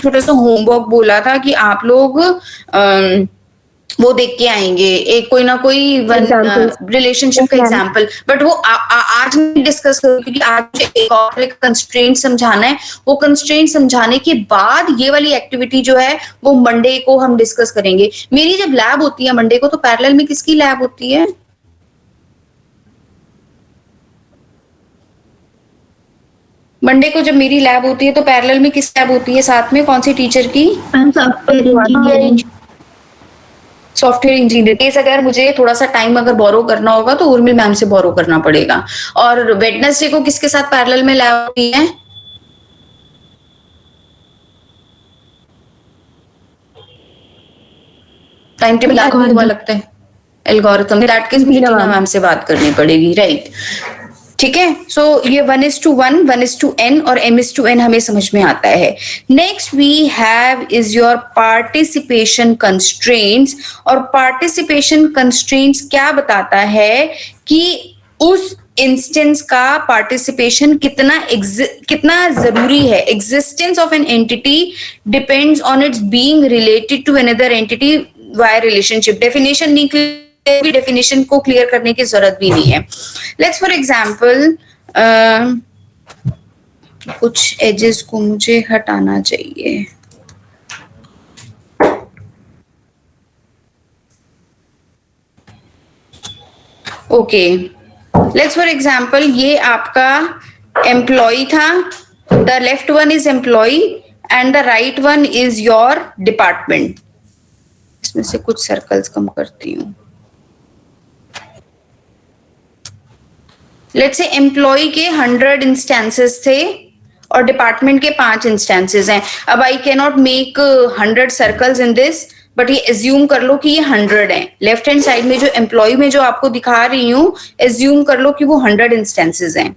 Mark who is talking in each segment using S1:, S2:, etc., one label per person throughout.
S1: छोटा सा होमवर्क बोला था कि आप लोग वो देख के आएंगे, एक कोई ना कोई
S2: Examples.
S1: रिलेशनशिप
S2: Yes,
S1: का
S2: ma'am.
S1: एग्जाम्पल, बट वो आज नहीं डिस्कस करूँ क्योंकि आज मुझे एक और कंस्ट्रेंट समझाना है। वो कंस्ट्रेंट समझाने के बाद ये वाली एक्टिविटी जो है वो मंडे को हम डिस्कस करेंगे। मेरी जब लैब होती है मंडे को, तो पैरेलल में किसकी लैब होती है? मंडे को जब मेरी लैब होती है तो पैरेलल में किस लैब होती है साथ में, कौन सी टीचर की?
S2: Software engineering.
S1: Software engineer. Case अगर मुझे थोड़ा सा टाइम अगर बोरो करना होगा तो उर्मिल मैम से बोरो करना पड़ेगा। और वेडनेसडे को किसके साथ पैरेलल में लैब होती है? टाइम टेबल याद नहीं हुआ लगता है। एल्गोरिथम, दैट केस मुझे टीना मैम से बात करनी पड़ेगी, राइट? ठीक है, सो ये 1:1, 1:n और m:n हमें समझ में आता है। Next we have is your participation constraints. और पार्टिसिपेशन कंस्ट्रेंट्स क्या बताता है कि उस इंस्टेंस का पार्टिसिपेशन कितना जरूरी है। Existence of an entity depends on its being related to another entity via relationship. Definition नहीं, डेफिनेशन को क्लियर करने की जरूरत भी नहीं है। लेट्स फॉर एग्जाम्पल, कुछ एजेस को मुझे हटाना चाहिए। ओके, लेट्स फॉर एग्जाम्पल, ये आपका एम्प्लॉय था, the left one is employee and the right one is your department. इसमें से कुछ सर्कल्स कम करती हूँ। लेट्स से एम्प्लॉय के 100 इंस्टेंसेस थे और डिपार्टमेंट के 5 इंस्टेंसेस हैं। अब I can not make 100 circles in this, but ये एज्यूम कर लो कि ये 100 है। लेफ्ट हैंड साइड में जो एम्प्लॉय में जो आपको दिखा रही हूँ, एज्यूम कर लो कि वो 100 इंस्टेंसेस हैं।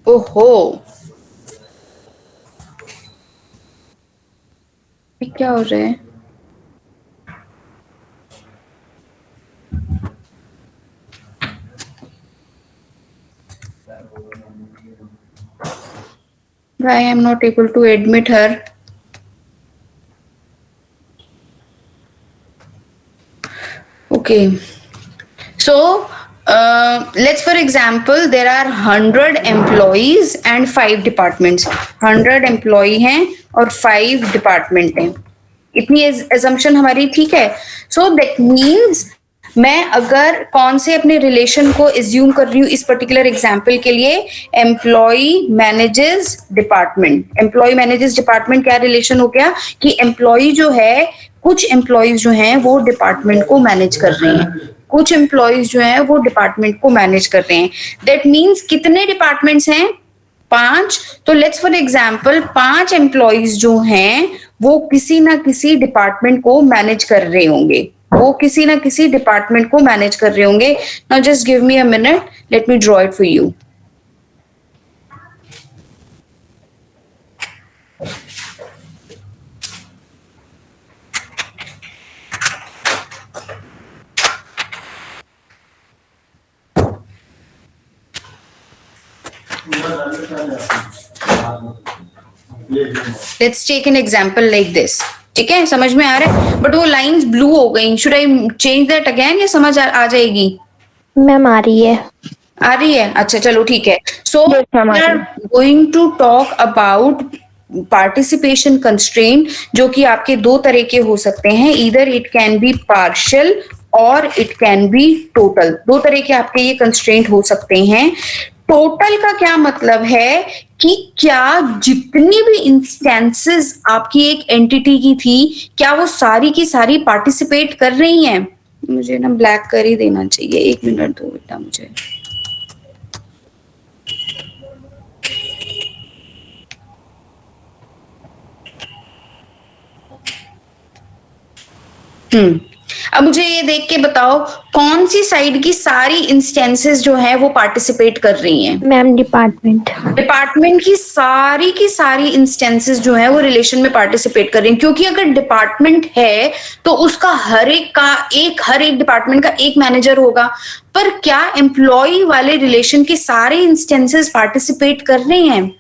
S1: ओहो, क्या हो रहा है? Why I am not able to admit her? Okay, so let's for example, there are 100 employees and 5 departments. 100 employee हैं और 5 department हैं। इतनी assumption हमारी ठीक है। So that means मैं अगर कौन से अपने रिलेशन को एज्यूम कर रही हूँ इस पर्टिकुलर एग्जाम्पल के लिए, employee manages department. Employee manages department क्या रिलेशन हो गया कि एम्प्लॉय जो है, कुछ एम्प्लॉयज जो हैं वो डिपार्टमेंट को मैनेज कर रहे हैं, कुछ एम्प्लॉयज जो हैं वो डिपार्टमेंट को मैनेज कर रहे हैं। दैट मीन्स कितने डिपार्टमेंट्स हैं? 5। तो लेट्स फॉर एग्जाम्पल 5 एम्प्लॉयज जो हैं वो किसी ना किसी डिपार्टमेंट को मैनेज कर रहे होंगे, वो किसी ना किसी डिपार्टमेंट को मैनेज कर रहे होंगे। Now just give me a minute, let me draw it for you. Let's take an example like this. ठीक है, समझ में आ रहा है? बट वो लाइंस ब्लू हो गई, should I change that again या समझ आ जाएगी?
S2: मैम आ रही है।
S1: आ रही है, अच्छा चलो ठीक है। So we are going to talk about participation constraint, जो कि आपके 2 तरह के हो सकते हैं। Either it can be partial और इट कैन बी टोटल। 2 तरह के आपके ये कंस्ट्रेंट हो सकते हैं। टोटल का क्या मतलब है कि क्या जितनी भी इंस्टेंसेस आपकी एक एंटिटी की थी, क्या वो सारी की सारी पार्टिसिपेट कर रही हैं? मुझे ना ब्लैक कर ही देना चाहिए, 1 मिनट दो बेटा मुझे। अब मुझे ये देख के बताओ कौन सी साइड की सारी इंस्टेंसेस जो है वो पार्टिसिपेट कर रही हैं?
S2: Ma'am department.
S1: डिपार्टमेंट की सारी इंस्टेंसेस जो है वो रिलेशन में पार्टिसिपेट कर रही हैं, क्योंकि अगर डिपार्टमेंट है तो उसका हर एक डिपार्टमेंट का एक मैनेजर होगा। पर क्या एम्प्लॉय वाले रिलेशन के सारे इंस्टेंसेस पार्टिसिपेट कर रहे हैं?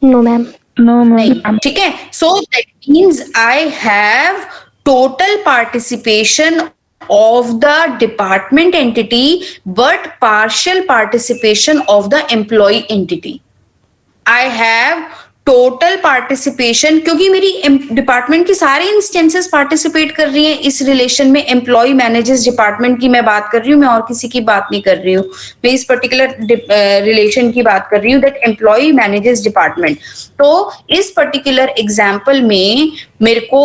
S2: No ma'am.
S1: नहीं, ठीक है। So that means I have total participation of the department entity but partial participation of the employee entity. I have total participation, क्योंकि मेरी डिपार्टमेंट की सारे इंस्टेंसेस पार्टिसिपेट कर रही हैं इस रिलेशन में। एम्प्लॉय मैनेजेस डिपार्टमेंट की मैं बात कर रही हूँ, मैं और किसी की बात नहीं कर रही हूँ, मैं इस पर्टिकुलर रिलेशन की बात कर रही हूँ, दैट एम्प्लॉय मैनेजेस डिपार्टमेंट। तो इस पर्टिकुलर एग्जाम्पल में मेरे को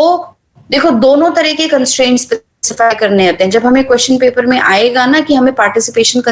S1: देखो दोनों तरह के कंस्ट्रेंट्स स्पेसिफाई करने होते हैं। जब हमें क्वेश्चन पेपर में आएगा ना कि हमें पार्टिसिपेशन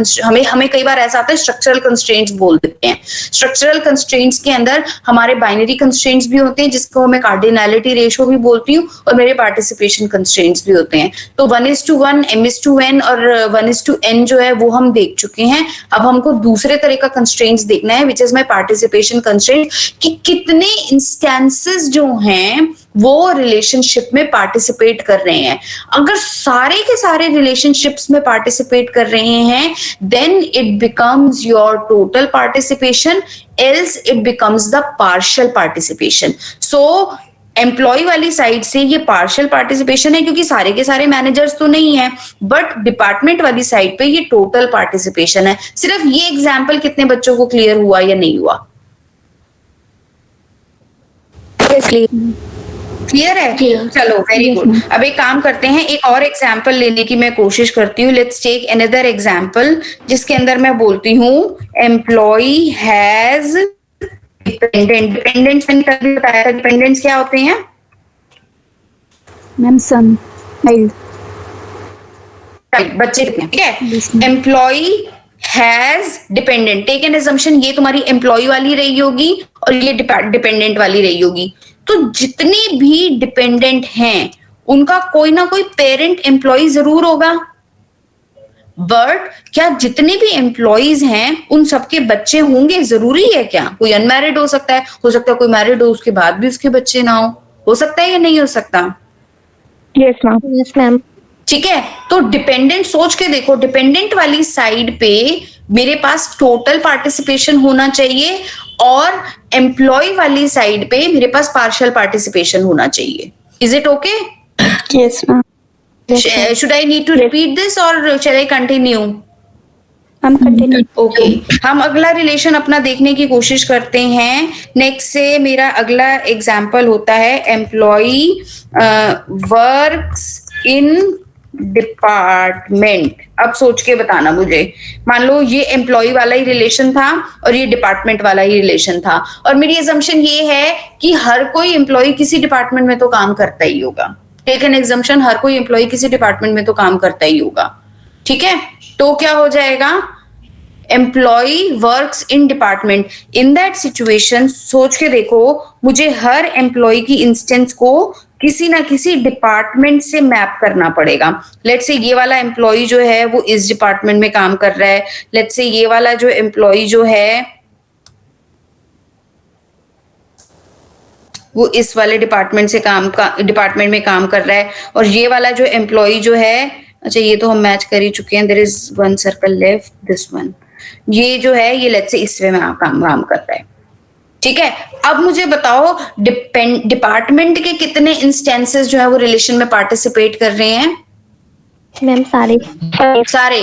S1: हमें कई बार ऐसा आता है स्ट्रक्चरल कंस्ट्रेंट्स बोल देते हैं। स्ट्रक्चरल कंस्ट्रेंट्स के अंदर हमारे बाइनरी कंस्ट्रेंट्स भी होते हैं जिसको मैं कार्डिनैलिटी रेशो भी बोलती हूँ, और मेरे पार्टिसिपेशन कंस्ट्रेंट्स भी होते हैं। तो 1:1, M:n और 1:n जो है वो हम देख चुके हैं। अब हमको दूसरे तरह का कंस्ट्रेंट्स देखना है which is my participation constraint, कि कितने इंस्टेंसेस जो हैं वो रिलेशनशिप में पार्टिसिपेट कर रहे हैं। अगर सारे के सारे रिलेशनशिप्स में पार्टिसिपेट कर रहे हैं then it becomes your total participation, else it becomes the partial participation. So employee वाली साइड से ये पार्शियल पार्टिसिपेशन है क्योंकि सारे के सारे मैनेजर्स तो नहीं है, बट डिपार्टमेंट वाली साइड पे ये टोटल पार्टिसिपेशन है। सिर्फ ये एग्जाम्पल कितने बच्चों को क्लियर हुआ या नहीं हुआ? क्लियर है? चलो वेरी गुड। अब एक काम करते हैं, एक और एग्जाम्पल लेने की मैं कोशिश करती हूँ। लेट्स टेक अनदर एग्जाम्पल जिसके अंदर मैं बोलती हूँ एम्प्लॉय हैज डिपेंडेंट मैंने कभी बताया था डिपेंडेंट्स क्या होते हैं
S3: मैम? सन, चाइल्ड,
S1: बच्चे, ठीक है। Employee has dependent, take an assumption ये तुम्हारी एम्प्लॉय वाली रही होगी और ये डिपेंडेंट वाली रही होगी। तो जितने भी डिपेंडेंट हैं उनका कोई ना कोई पेरेंट एम्प्लॉय जरूर होगा, बट क्या जितने भी एम्प्लॉयज हैं उन सबके बच्चे होंगे? जरूरी है क्या? कोई अनमैरिड हो सकता है कोई मैरिड हो, उसके बाद भी उसके बच्चे ना हो सकता है या नहीं हो सकता?
S2: Yes ma'am. Yes ma'am.
S1: ठीक है, तो डिपेंडेंट सोच के देखो, डिपेंडेंट वाली साइड पे मेरे पास टोटल पार्टिसिपेशन होना चाहिए और एम्प्लॉय वाली साइड पे मेरे पास पार्शियल पार्टिसिपेशन होना चाहिए। Is it okay?
S3: Yes ma'am.
S1: Should I need to repeat this or shall I continue?
S3: हम कंटिन्यू।
S1: ओके, हम अगला रिलेशन अपना देखने की कोशिश करते हैं। नेक्स्ट से मेरा अगला एग्जाम्पल होता है एम्प्लॉय वर्क्स इन डिपार्टमेंट। अब सोच के बताना मुझे, मान लो ये एम्प्लॉय वाला ही रिलेशन था और ये डिपार्टमेंट वाला ही रिलेशन था, और मेरी assumption ये है कि हर कोई एम्प्लॉय किसी डिपार्टमेंट में तो काम करता ही होगा। टेक एन एग्जम्पशन, हर कोई एम्प्लॉय किसी डिपार्टमेंट में तो काम करता ही होगा, ठीक है। तो क्या हो जाएगा? Employee works in department. In that situation सोच के देखो, मुझे हर एम्प्लॉय की इंस्टेंस को किसी ना किसी डिपार्टमेंट से मैप करना पड़ेगा। लेट्स से ये वाला एम्प्लॉय जो है वो इस डिपार्टमेंट में काम कर रहा है, लेट्स से ये वाला जो एम्प्लॉय जो है वो इस वाले डिपार्टमेंट में काम कर रहा है, और ये वाला जो एम्प्लॉय जो है, अच्छा ये तो हम मैच कर ही चुके हैं, there is one circle left, this one, ये जो है ये लेट्स से इस वे में काम कर रहा है, ठीक है। अब मुझे बताओ डिपार्टमेंट के कितने इंस्टेंसेस जो है वो रिलेशन में पार्टिसिपेट कर रहे हैं?
S2: मैम सारे।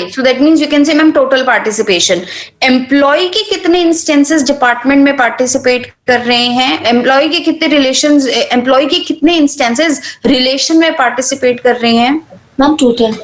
S1: So that means you can say ma'am total participation. Employee के कितने इंस्टेंसेस डिपार्टमेंट में पार्टिसिपेट कर रहे हैं? एम्प्लॉय के कितने इंस्टेंसेस रिलेशन में पार्टिसिपेट कर रहे हैं?
S3: मैम टोटल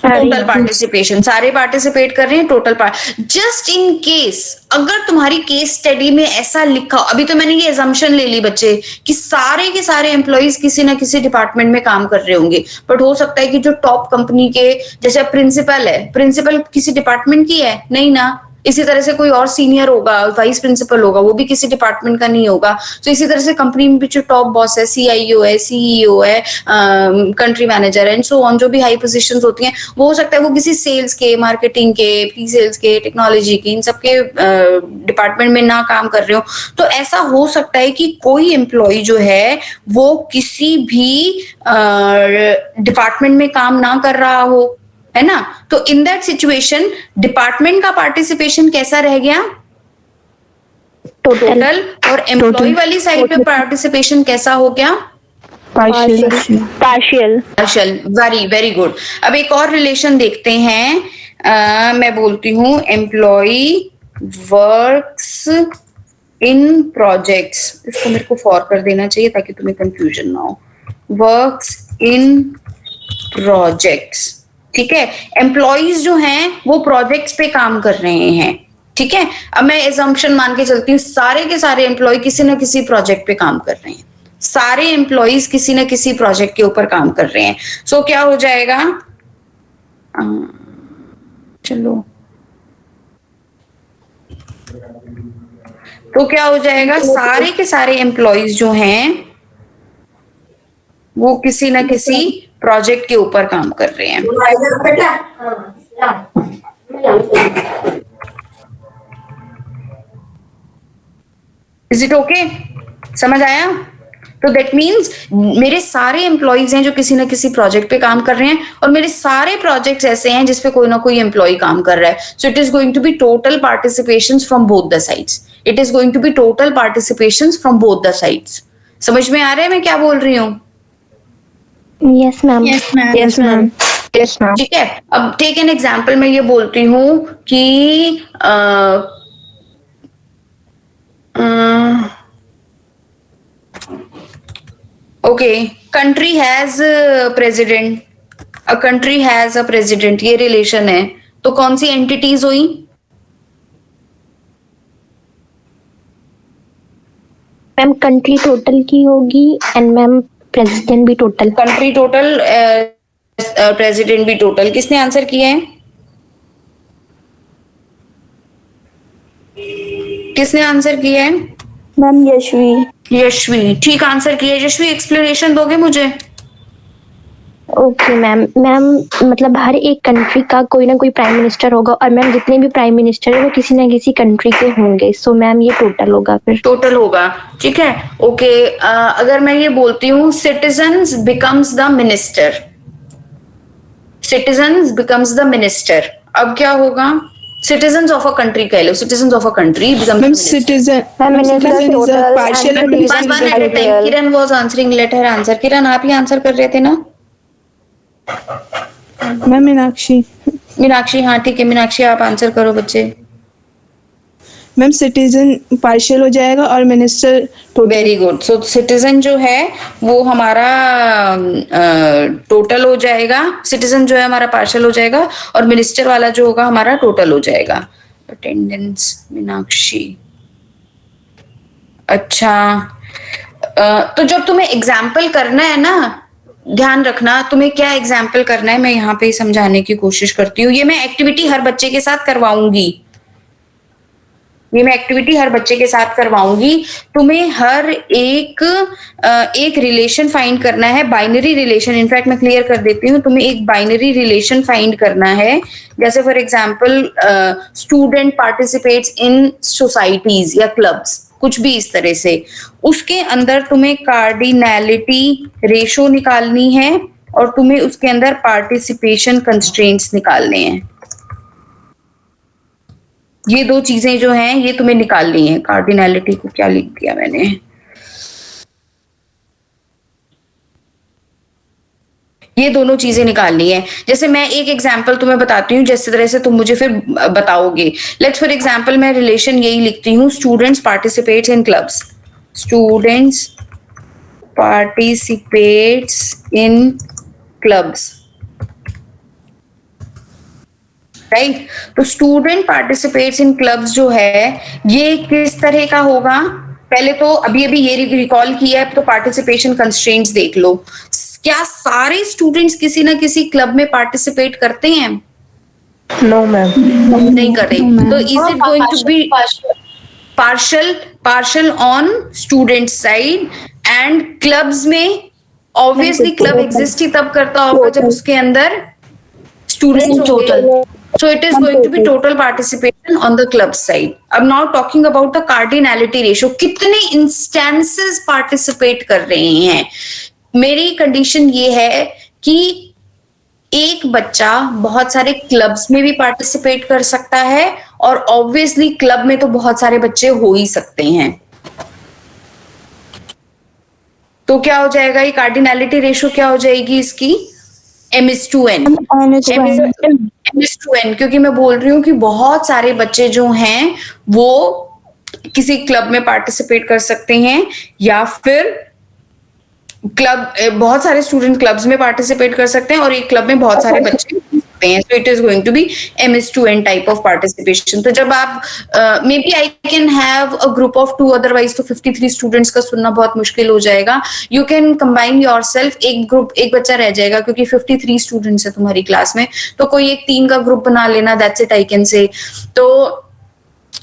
S1: पार्टिसिपेशन, सारे पार्टिसिपेट कर रहे हैं टोटल जस्ट इन केस अगर तुम्हारी केस स्टडी में ऐसा लिखा, अभी तो मैंने ये assumption ले ली बच्चे कि सारे के सारे एम्प्लॉइज किसी ना किसी डिपार्टमेंट में काम कर रहे होंगे, बट हो सकता है कि जो टॉप कंपनी के, जैसे प्रिंसिपल है, प्रिंसिपल किसी डिपार्टमेंट की है नहीं ना, इसी तरह से कोई और सीनियर होगा, वाइस प्रिंसिपल होगा, वो भी किसी डिपार्टमेंट का नहीं होगा। तो इसी तरह से कंपनी में भी जो टॉप बॉस है, सीआईओ है, सीईओ है, कंट्री मैनेजर है एंड सो ऑन, जो भी हाई पोजीशंस होती हैं, वो हो सकता है वो किसी सेल्स के, मार्केटिंग के, प्री सेल्स के, टेक्नोलॉजी के, इन सबके डिपार्टमेंट में ना काम कर रहे हो। तो ऐसा हो सकता है कि कोई एम्प्लॉय जो है वो किसी भी डिपार्टमेंट में काम ना कर रहा हो, है ना। तो इन दैट सिचुएशन डिपार्टमेंट का पार्टिसिपेशन कैसा रह गया?
S2: Total
S1: total. और एम्प्लॉय वाली साइड पे पार्टिसिपेशन कैसा हो गया?
S3: Partial.
S2: Partial
S1: partial. Very very good. अब एक और रिलेशन देखते हैं। मैं बोलती हूँ एम्प्लॉय वर्क्स इन प्रोजेक्ट्स, इसको मेरे को फॉर कर देना चाहिए ताकि तुम्हें कंफ्यूजन ना हो। वर्क्स इन प्रोजेक्ट्स, ठीक है। एम्प्लॉयज जो हैं वो प्रोजेक्ट्स पे काम कर रहे हैं, ठीक है। अब मैं एजम्पशन मान के चलती हूँ सारे के सारे एम्प्लॉय किसी ना किसी प्रोजेक्ट पे काम कर रहे हैं, सारे एम्प्लॉयज किसी ना किसी प्रोजेक्ट के ऊपर काम कर रहे हैं। सो क्या हो जाएगा? चलो, तो क्या हो जाएगा? सारे के सारे एम्प्लॉयज जो हैं वो किसी ना किसी प्रोजेक्ट के ऊपर काम कर रहे हैं। Is it okay? समझ आया? तो दैट मीन्स मेरे सारे एम्प्लॉयज हैं जो किसी ना किसी प्रोजेक्ट पे काम कर रहे हैं, और मेरे सारे प्रोजेक्ट्स ऐसे हैं जिसपे कोई ना कोई एम्प्लॉय काम कर रहा है। So it is going to be total participation from both the sides. It is going to be total participation from both the sides. समझ में आ रहा है मैं क्या बोल रही हूँ?
S2: Yes ma'am
S3: Yes, ma'am.
S2: Yes ma'am yes ma'am
S1: ठीक है। अब टेक एन एग्जाम्पल, मैं ये बोलती हूँ कि okay, country has president, a country has a president, ये रिलेशन है। तो कौन सी एंटिटीज हुई?
S2: मैम कंट्री टोटल की होगी एंड मैम प्रेसिडेंट भी टोटल।
S1: कंट्री टोटल, प्रेसिडेंट भी टोटल। किसने आंसर किया है? किसने आंसर किया है?
S3: Ma'am, Yashvi.
S1: यशवी, ठीक आंसर किया। यशवी, एक्सप्लेनेशन दोगे मुझे?
S2: ओके मैम मैम मतलब हर एक कंट्री का कोई ना कोई प्राइम मिनिस्टर होगा, और मैम जितने भी प्राइम मिनिस्टर है वो किसी ना किसी कंट्री के होंगे। सो मैम ये टोटल होगा फिर।
S1: टोटल होगा, ठीक है। ओके, अगर मैं ये बोलती हूँ citizens becomes the minister, citizens becomes the minister, अब क्या होगा? सिटीजन्स ऑफ अ कंट्री कह लो, citizens of a country becomes
S4: Ma'am, citizen is a partial and
S1: one at a time. Kiran was answering, let her answer. Kiran, आप ही answer कर रहे थे ना?
S4: Ma'am, मीनाक्षी.
S1: मीनाक्षी, हाँ ठीक है मीनाक्षी, आप आंसर करो बच्चे।
S4: मैम सिटीजन पार्शियल हो जाएगा और minister total.
S1: Very good. So citizen जो है वो हमारा टोटल हो जाएगा, सिटीजन जो है हमारा पार्शियल हो जाएगा, और मिनिस्टर वाला जो होगा हमारा टोटल हो जाएगा। अटेंडेंस मीनाक्षी। अच्छा, तो जब तुम्हें एग्जाम्पल करना है ना, ध्यान रखना तुम्हें क्या एग्जाम्पल करना है, मैं यहाँ पे समझाने की कोशिश करती हूँ। ये मैं एक्टिविटी हर बच्चे के साथ करवाऊंगी, ये मैं एक्टिविटी हर बच्चे के साथ करवाऊंगी। तुम्हें हर एक रिलेशन फाइंड करना है, बाइनरी रिलेशन। इनफैक्ट मैं क्लियर कर देती हूँ, तुम्हें एक बाइनरी रिलेशन फाइंड करना है। जैसे for example student participates in societies या क्लब्स, कुछ भी इस तरह से। उसके अंदर तुम्हें कार्डिनैलिटी रेशो निकालनी है, और तुम्हें उसके अंदर पार्टिसिपेशन कंस्ट्रेंट्स निकालने हैं। ये दो चीजें जो हैं ये तुम्हें निकालनी है। कार्डिनैलिटी को क्या लिख दिया मैंने? ये दोनों चीजें निकालनी है। जैसे मैं एक एग्जांपल तुम्हें बताती हूँ, जिस तरह से तुम मुझे फिर बताओगे। लेट्स फॉर एग्जांपल मैं रिलेशन यही लिखती हूँ, students participates in clubs, students participates in clubs, right. तो स्टूडेंट पार्टिसिपेट्स इन क्लब्स जो है ये किस तरह का होगा? पहले तो अभी ये रिकॉल किया है, तो पार्टिसिपेशन कंस्ट्रेंट्स देख लो। क्या सारे स्टूडेंट्स किसी ना किसी क्लब में पार्टिसिपेट करते हैं?
S2: No ma'am.
S1: नहीं कर रहे, तो is it going to be partial on student side? and clubs में obviously club exist ही तब करता होगा जब उसके अंदर students होंगे. So it is going to be total participation on the club side. अब now talking about the cardinality ratio, कितने instances participate कर रहे हैं. मेरी कंडीशन ये है कि एक बच्चा बहुत सारे क्लब्स में भी पार्टिसिपेट कर सकता है और ऑब्वियसली क्लब में तो बहुत सारे बच्चे हो ही सकते हैं. तो क्या हो जाएगा, ये कार्डिनैलिटी रेशो क्या हो जाएगी इसकी? m/n. m/n, क्योंकि मैं बोल रही हूँ कि बहुत सारे बच्चे जो हैं वो किसी क्लब में पार्टिसिपेट कर सकते हैं या फिर बहुत सारे स्टूडेंट क्लब्स में पार्टिसिपेट कर सकते हैं और एक क्लब में बहुत सारे बच्चे सकते हैं. So it is going to be m/n type of participation. तो जब आप may be I can have a group of 2, otherwise तो 53 स्टूडेंट्स का सुनना बहुत मुश्किल हो जाएगा. यू कैन कंबाइन योरसेल्फ, एक बच्चा रह जाएगा क्योंकि 53 स्टूडेंट्स है तुम्हारी क्लास में, तो कोई एक 3 का ग्रुप बना लेना, that's it I can say. तो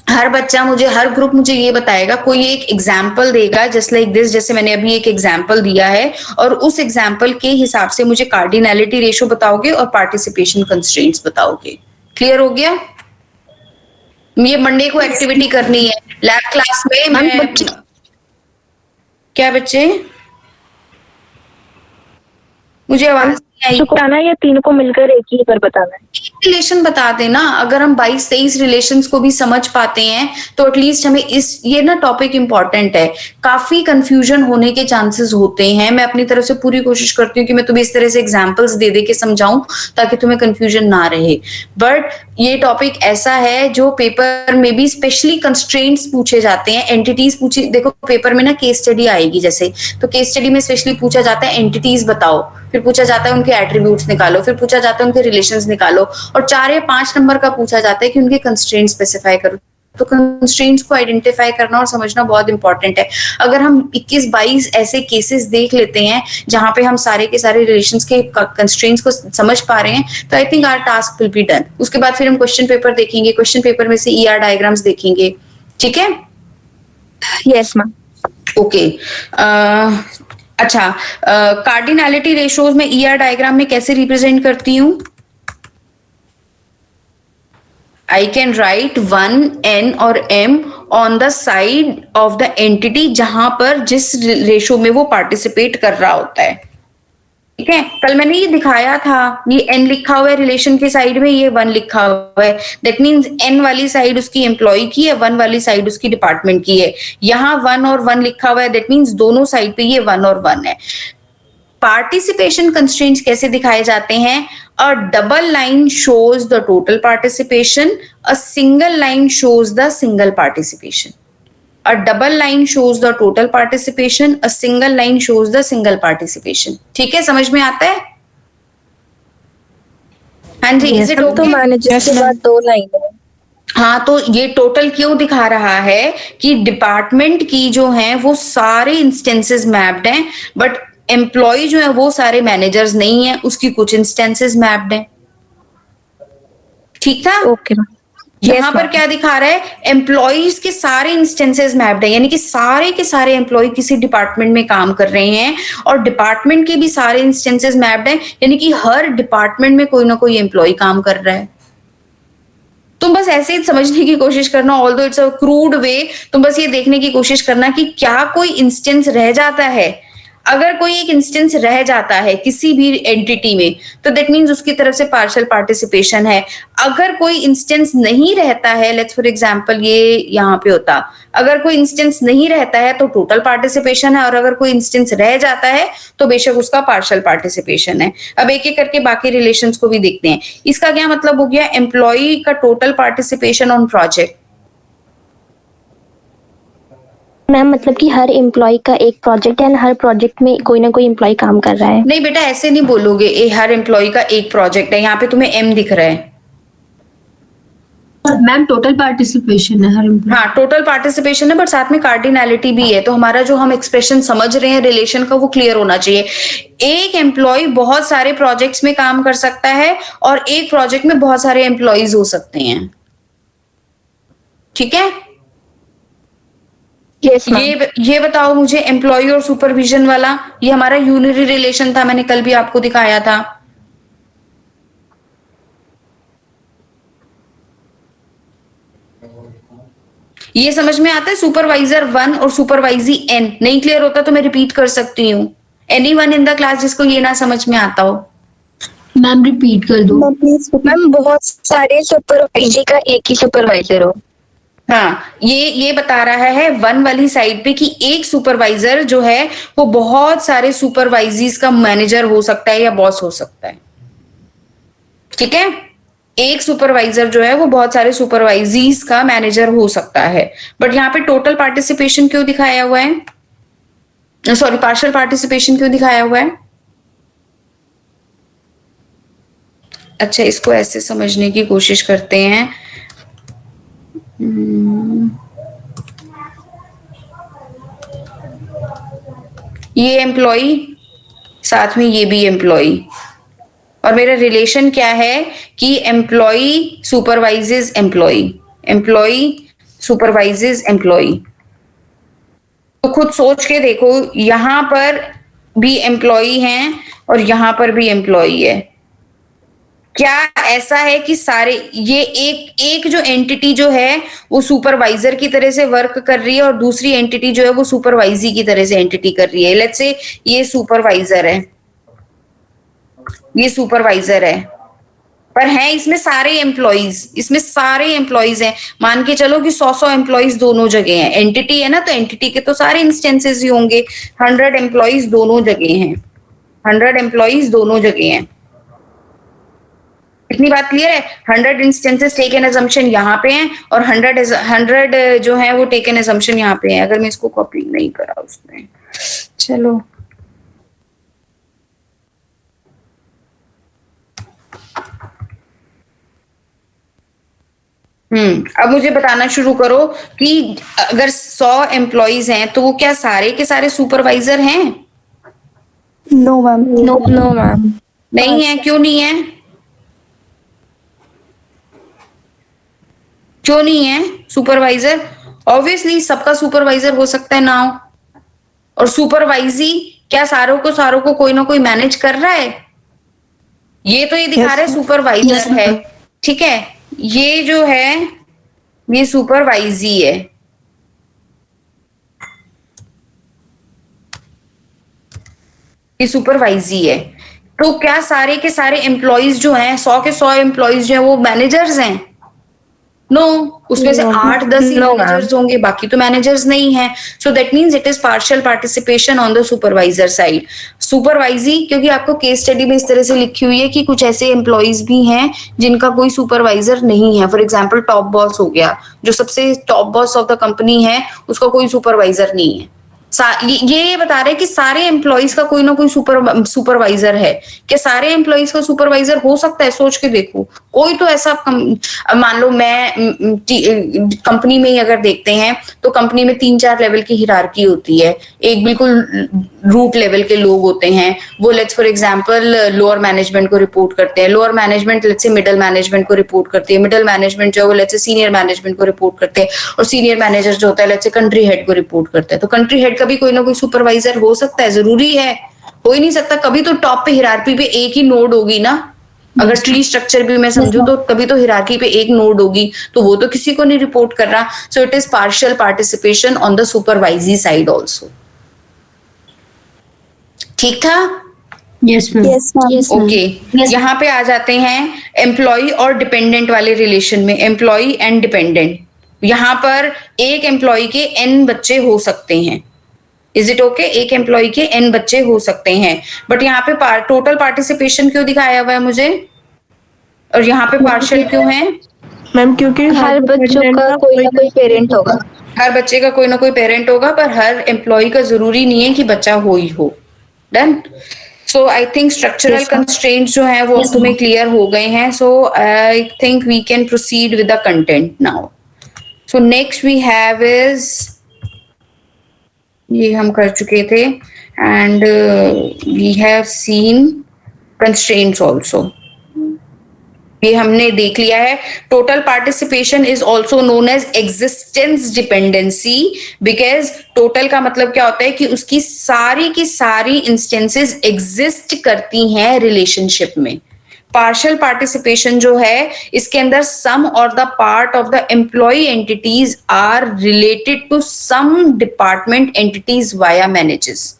S1: हर ग्रुप मुझे ये बताएगा, कोई एक एग्जाम्पल देगा जस्ट लाइक दिस, जैसे मैंने अभी एक एग्जाम्पल दिया है, और उस एग्जाम्पल के हिसाब से मुझे कार्डिनैलिटी रेशो बताओगे और पार्टिसिपेशन कंस्ट्रेंट्स बताओगे. क्लियर हो गया? ये मंडे को एक्टिविटी करनी है लैब क्लास में. मैं क्या बच्चे, मुझे आवाज
S2: शुक्राना, ये 3 को मिलकर एक ही पर बताना है.
S1: रिलेशन बता देना. अगर हम 22-23 रिलेशंस को भी समझ पाते हैं तो एटलीस्ट हमें ये ना टॉपिक इंपॉर्टेंट है. काफी कंफ्यूजन होने के चांसेस होते हैं. मैं अपनी तरफ से पूरी कोशिश करती हूँ कि मैं तुम्हें इस तरह से एग्जांपल्स दे दे के समझाऊं ताकि तुम्हें कंफ्यूजन ना रहे. बट ये टॉपिक ऐसा है जो पेपर में भी स्पेशली कंस्ट्रेंट्स पूछे जाते हैं. एंटिटीज पूछी, देखो पेपर में ना केस स्टडी आएगी जैसे, तो केस स्टडी में स्पेशली पूछा जाता है एंटिटीज बताओ, फिर पूछा जाता है उनके एट्रीब्यूट्स निकालो, फिर पूछा जाता है उनके रिलेशंस निकालो, और 4 या 5 नंबर का पूछा जाता है कि उनके कंस्ट्रेंट्स स्पेसिफाई करो. तो कंस्ट्रेंट्स को आइडेंटिफाई करना और समझना बहुत इंपॉर्टेंट है. अगर हम 21-22 ऐसे केसेस देख लेते हैं जहां पे हम सारे के सारे रिलेशंस के कंस्ट्रेंट्स को समझ पा रहे हैं, तो I think our task will be done. उसके बाद फिर हम क्वेश्चन पेपर देखेंगे, क्वेश्चन पेपर में से ER डायग्राम्स देखेंगे. ठीक है?
S2: Yes ma'am.
S1: ओके. अच्छा, कार्डिनैलिटी रेशोज में ER डायग्राम में कैसे रिप्रेजेंट करती हूँ? I can write 1, N और M on the side of the entity जहां पर जिस रेशो में वो पार्टिसिपेट कर रहा होता है. ठीक है? कल मैंने ये दिखाया था, ये N लिखा हुआ है रिलेशन के साइड में, ये 1 लिखा हुआ है. दैट मीन्स N वाली साइड उसकी एम्प्लॉय की है, 1 वाली साइड उसकी डिपार्टमेंट की है. यहाँ 1 और 1 लिखा हुआ है, दैट मीन्स दोनों साइड पे ये 1 और 1 है. पार्टिसिपेशन कंस्ट्रेंट्स कैसे दिखाए जाते हैं? A double line shows the total participation. A single line shows the single participation. A double line shows the total participation. A single line shows the single participation. ठीक है, समझ में आता है? हाँ जी, इज इट ओके?
S2: तो manager के बाद 2 लाइन है.
S1: हाँ, तो ये टोटल क्यों दिखा रहा है कि डिपार्टमेंट की जो है वो सारे इंस्टेंसेस मैप्ड हैं, बट एम्प्लॉय जो है वो सारे मैनेजर्स नहीं है, उसकी कुछ इंस्टेंसेस मैप्ड हैं. ठीक था?
S2: Okay ma'am.
S1: यहाँ पर क्या दिखा रहा है? एम्प्लॉयज के सारे इंस्टेंसेस मैप्ड है, यानी कि सारे के सारे एम्प्लॉय किसी डिपार्टमेंट में काम कर रहे हैं और डिपार्टमेंट के भी सारे इंस्टेंसेस मैप्ड है, यानी कि हर डिपार्टमेंट में कोई ना कोई एम्प्लॉय काम कर रहा है. तुम बस ऐसे ही समझने की कोशिश करना, although it's a crude way. तुम बस ये देखने की कोशिश करना कि क्या कोई इंस्टेंस रह जाता है. अगर कोई एक इंस्टेंस रह जाता है किसी भी एंटिटी में, तो दैट मीन्स उसकी तरफ से पार्शियल पार्टिसिपेशन है. अगर कोई इंस्टेंस नहीं रहता है, लेट्स फॉर एग्जांपल ये यहाँ पे होता, अगर कोई इंस्टेंस नहीं रहता है तो टोटल पार्टिसिपेशन है, और अगर कोई इंस्टेंस रह जाता है तो बेशक उसका पार्शियल पार्टिसिपेशन है. अब एक एक करके बाकी रिलेशंस को भी देखते हैं. इसका क्या मतलब हो गया? एम्प्लॉय का total participation on project.
S2: Ma'am मतलब कि हर एम्प्लॉय का एक प्रोजेक्ट है, हर प्रोजेक्ट में कोई ना कोई एम्प्लॉय काम कर रहा है.
S1: नहीं बेटा, ऐसे नहीं बोलोगे. हर एम्प्लॉय का एक प्रोजेक्ट है. यहाँ पे तुम्हें M दिख रहा है.
S5: मैम टोटल पार्टिसिपेशन है हर employee।
S1: हाँ, टोटल पार्टिसिपेशन है, बट साथ में कार्डिनैलिटी भी है। तो हमारा जो हम एक्सप्रेशन समझ रहे हैं रिलेशन का, वो क्लियर होना चाहिए। एक एम्प्लॉय बहुत सारे प्रोजेक्ट्स में काम कर सकता है और एक प्रोजेक्ट में बहुत सारे एम्प्लॉयज हो सकते हैं। ठीक है,
S2: यस मैम।
S1: ये बताओ मुझे, एम्प्लॉय और सुपरविजन वाला, ये हमारा यूनिरी रिलेशन था, मैंने कल भी आपको दिखाया था। ये समझ में आता है? सुपरवाइजर 1 और सुपरवाइजी n। नहीं क्लियर होता तो मैं रिपीट कर सकती हूँ। एनीवन इन द क्लास जिसको ये ना समझ में आता हो?
S5: मैम रिपीट कर दो।
S3: मैम प्लीज
S2: मैम बहुत सारे सुपरवाइजर का एक ही सुपरवाइजर हो।
S1: हाँ, ये बता रहा है 1 वाली साइड पे कि एक सुपरवाइजर जो है वो बहुत सारे सुपरवाइजीज का मैनेजर हो सकता है या बॉस हो सकता है। ठीक है, एक सुपरवाइजर जो है वो बहुत सारे सुपरवाइजीज का मैनेजर हो सकता है। बट यहाँ पे टोटल पार्टिसिपेशन क्यों दिखाया हुआ है? सॉरी, पार्शियल पार्टिसिपेशन क्यों दिखाया हुआ है? अच्छा, इसको ऐसे समझने की कोशिश करते हैं। ये एम्प्लॉय, साथ में ये भी एम्प्लॉय, और मेरा रिलेशन क्या है कि employee supervises employee, employee supervises employee. तो खुद सोच के देखो, यहां पर भी एम्प्लॉय हैं और यहां पर भी एम्प्लॉय है। क्या ऐसा है कि सारे ये एक जो एंटिटी जो है वो सुपरवाइजर की तरह से वर्क कर रही है और दूसरी एंटिटी जो है वो सुपरवाइजी की तरह से एंटिटी कर रही है? लेट्स से ये सुपरवाइजर है, ये सुपरवाइजर है, पर हैं इसमें सारे एम्प्लॉइज, इसमें सारे एम्प्लॉइज हैं। मान के चलो कि 100 एम्प्लॉइज दोनों जगह हैं। एंटिटी है ना, तो एंटिटी के तो सारे इंस्टेंसेस ही होंगे। 100 एम्प्लॉइज दोनों जगह हैं, 100 एम्प्लॉइज दोनों जगह हैं। इतनी बात क्लियर है? 100 इंस्टेंसेस टेक एन असम्पशन यहाँ पे हैं और 100 जो है वो टेक एन असम्पशन यहाँ पे है। अगर मैं इसको कॉपी नहीं करा उसने, चलो अब मुझे बताना शुरू करो कि अगर 100 एम्प्लॉइज हैं तो वो क्या सारे के सारे सुपरवाइजर हैं?
S3: No ma'am.
S2: No ma'am.
S1: नहीं है। क्यों नहीं है? क्यों नहीं है सुपरवाइजर? ऑब्वियसली सबका सुपरवाइजर हो सकता है ना हो। और सुपरवाइजी क्या सारों को कोई ना कोई मैनेज कर रहा है? ये तो ये दिखा रहा है सुपरवाइजर है। ठीक है, ये जो है ये सुपरवाइजी है। ये सुपरवाइजी है। तो क्या सारे के सारे एम्प्लॉइज जो हैं, 100 के 100 एम्प्लॉइज जो हैं वो मैनेजर्स हैं? नो, उसमें से 8-10 ही मैनेजर्स होंगे, बाकी तो मैनेजर्स नहीं है। So that means it is partial participation on the supervisor side. Supervisee, क्योंकि आपको केस स्टडी में इस तरह से लिखी हुई है कि कुछ ऐसे एम्प्लॉइज भी हैं जिनका कोई सुपरवाइजर नहीं है। फॉर एग्जाम्पल टॉप बॉस हो गया, जो सबसे top boss of the company है, उसका कोई सुपरवाइजर नहीं है। ये बता रहे हैं कि सारे एम्प्लॉइज का कोई ना कोई सुपरवाइजर है। क्या सारे एम्प्लॉइज का सुपरवाइजर हो सकता है? सोच के देखो, कोई तो ऐसा मान लो मैं कंपनी में ही अगर देखते हैं तो कंपनी में 3-4 लेवल की हिरार्की होती है। एक बिल्कुल रूट लेवल के लोग होते हैं, वो let's for example lower management को रिपोर्ट करते हैं। Lower management let's say middle management को रिपोर्ट करती है। मिडिल मैनेजमेंट जो है वो लेट्स से सीनियर मैनेजमेंट को रिपोर्ट करते हैं, और सीनियर मैनेजर जो होता है लेट्स से कंट्री हेड को रिपोर्ट करते हैं। तो कंट्री हेड का भी कोई ना कोई सुपरवाइजर हो सकता है? जरूरी है? हो ही नहीं सकता। कभी तो टॉप पे हिरार्की पे एक ही नोड होगी ना। अगर ट्री स्ट्रक्चर भी मैं समझू तो कभी तो हिरार्की पे एक नोड होगी, तो वो तो किसी को नहीं रिपोर्ट कर रहा। So it is partial participation on the supervisee side also. ठीक था?
S5: Yes ma'am.
S3: Yes ma'am.
S1: Okay, यहाँ पे आ जाते हैं एम्प्लॉय और डिपेंडेंट वाले रिलेशन में। एम्प्लॉय एंड डिपेंडेंट, यहाँ पर एक एम्प्लॉय के n बच्चे हो सकते हैं। Is it okay? एक एम्प्लॉय के n बच्चे हो सकते हैं, बट यहाँ पे टोटल पार्टिसिपेशन क्यों दिखाया हुआ है मुझे, और यहाँ पे पार्शियल क्यों है?
S4: मैम क्योंकि
S2: हर बच्चों का कोई ना कोई पेरेंट होगा।
S1: हर बच्चे का कोई ना कोई पेरेंट होगा, पर हर एम्प्लॉय का जरूरी नहीं है कि बच्चा हो ही हो। Done? So I think structural
S2: Yes, ma'am.
S1: Constraints जो हैं वो
S5: Yes,
S1: तुम्हें
S5: ma'am.
S1: क्लियर हो गए हैं. So I think we can proceed with the content now. So next we have is, ये हम कर चुके थे, and we have seen constraints also. ये हमने देख लिया है. Total participation is also known as existence dependency, because total का मतलब क्या होता है कि उसकी सारी की सारी इंस्टेंसेस एग्जिस्ट करती हैं रिलेशनशिप में. पार्शियल पार्टिसिपेशन जो है, इसके अंदर सम और the part of the employee entities are related to some department entities via manages.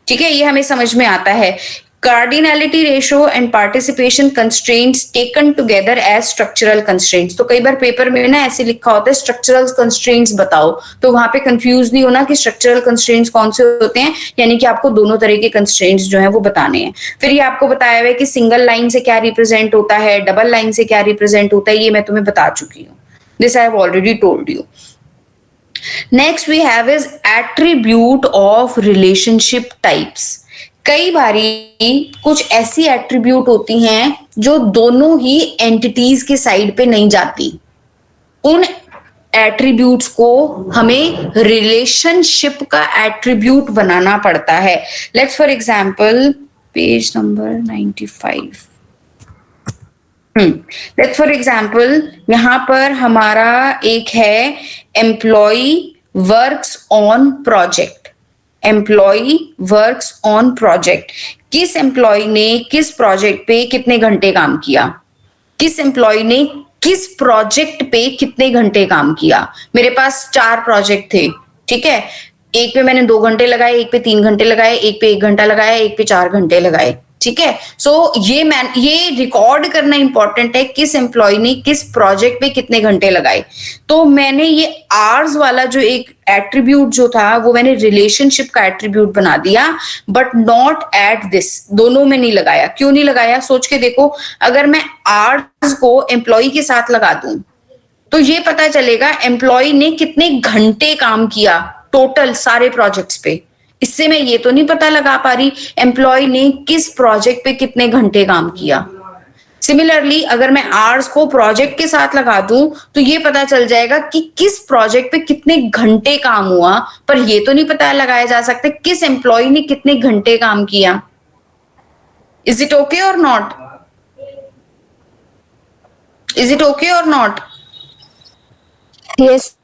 S1: ठीक है, ये हमें समझ में आता है. Cardinality ratio and participation constraints taken together as structural constraints. तो कई बार पेपर में ना ऐसे लिखा होता है structural constraints बताओ, तो वहां पे कंफ्यूज नहीं होना कि structural constraints कौन से होते हैं, यानी कि आपको दोनों तरह के constraints जो हैं वो बताने हैं. फिर ये आपको बताया हुआ है कि सिंगल लाइन से क्या रिप्रेजेंट होता है, डबल लाइन से क्या रिप्रेजेंट होता है, ये मैं तुम्हें बता चुकी हूँ. This I have already told you. Next we have is attribute of relationship types. कई बारी कुछ ऐसी एट्रीब्यूट होती हैं जो दोनों ही एंटिटीज के साइड पे नहीं जाती. उन एट्रीब्यूट्स को हमें रिलेशनशिप का एट्रीब्यूट बनाना पड़ता है. Let's for example page number 95. Let's for example यहां पर हमारा एक है employee works on project. Employee works on project. किस एम्प्लॉय ने किस प्रोजेक्ट पे कितने घंटे काम किया, किस एम्प्लॉय ने किस प्रोजेक्ट पे कितने घंटे काम किया. मेरे पास 4 प्रोजेक्ट थे. ठीक है, एक पे मैंने 2 घंटे लगाए, एक पे 3 घंटे लगाए, एक पे 1 घंटा लगाया, एक पे 4 घंटे लगाए. ठीक है, सो ये रिकॉर्ड करना इंपॉर्टेंट है, किस एम्प्लॉय ने किस प्रोजेक्ट पे कितने घंटे लगाए. तो मैंने ये आवर्स वाला जो एक एट्रीब्यूट जो था वो मैंने रिलेशनशिप का एट्रीब्यूट बना दिया, बट नॉट एट दिस. दोनों में नहीं लगाया. क्यों नहीं लगाया, सोच के देखो. अगर मैं आवर्स को एम्प्लॉय के साथ लगा दूं तो ये पता चलेगा एम्प्लॉय ने कितने घंटे काम किया टोटल सारे प्रोजेक्ट्स पे. इससे मैं ये तो नहीं पता लगा पा रही एम्प्लॉय ने किस प्रोजेक्ट पे कितने घंटे काम किया. सिमिलरली अगर मैं आवर्स को प्रोजेक्ट के साथ लगा दूं तो ये पता चल जाएगा कि किस प्रोजेक्ट पे कितने घंटे काम हुआ, पर ये तो नहीं पता लगाया जा सकता किस एम्प्लॉय ने कितने घंटे काम किया. इज इट ओके और नॉट? इज इट ओके और not?
S2: Yes.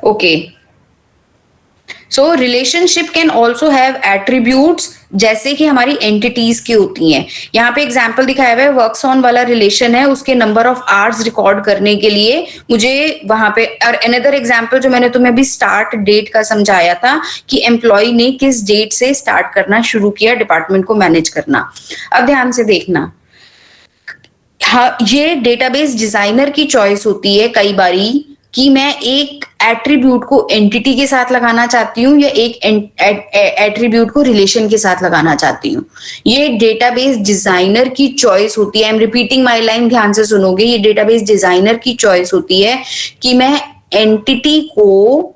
S1: Okay. So relationship can also have attributes जैसे कि हमारी एंटिटीज की होती हैं. यहाँ पे एग्जाम्पल दिखाया हुआ है, वर्क्स ऑन वाला रिलेशन है, उसके नंबर ऑफ आवर्स रिकॉर्ड करने के लिए मुझे वहां पे, और अनदर एग्जाम्पल जो मैंने तुम्हें अभी स्टार्ट डेट का समझाया था कि एम्प्लॉय ने किस डेट से स्टार्ट करना शुरू किया डिपार्टमेंट को मैनेज करना. अब ध्यान से देखना, हाँ, ये डेटाबेस डिजाइनर की चॉइस होती है कई बारी कि मैं एक एट्रीब्यूट को एंटिटी के साथ लगाना चाहती हूँ या एक एट्रीब्यूट को रिलेशन के साथ लगाना चाहती हूँ. ये डेटाबेस डिजाइनर की चॉइस होती है. I am repeating my line, ध्यान से सुनोगे. ये डेटाबेस डिजाइनर की चॉइस होती है कि मैं एंटिटी को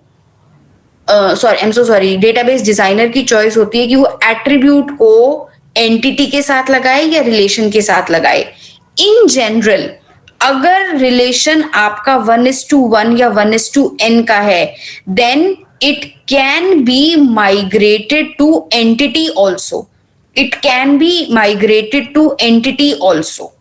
S1: डेटाबेस डिजाइनर की चॉइस होती है कि वो एट्रीब्यूट को एंटिटी के साथ लगाए या रिलेशन के साथ लगाए. इन जनरल अगर रिलेशन आपका 1:1 या 1:n का है, then it can be migrated to entity also. It can be migrated to entity also.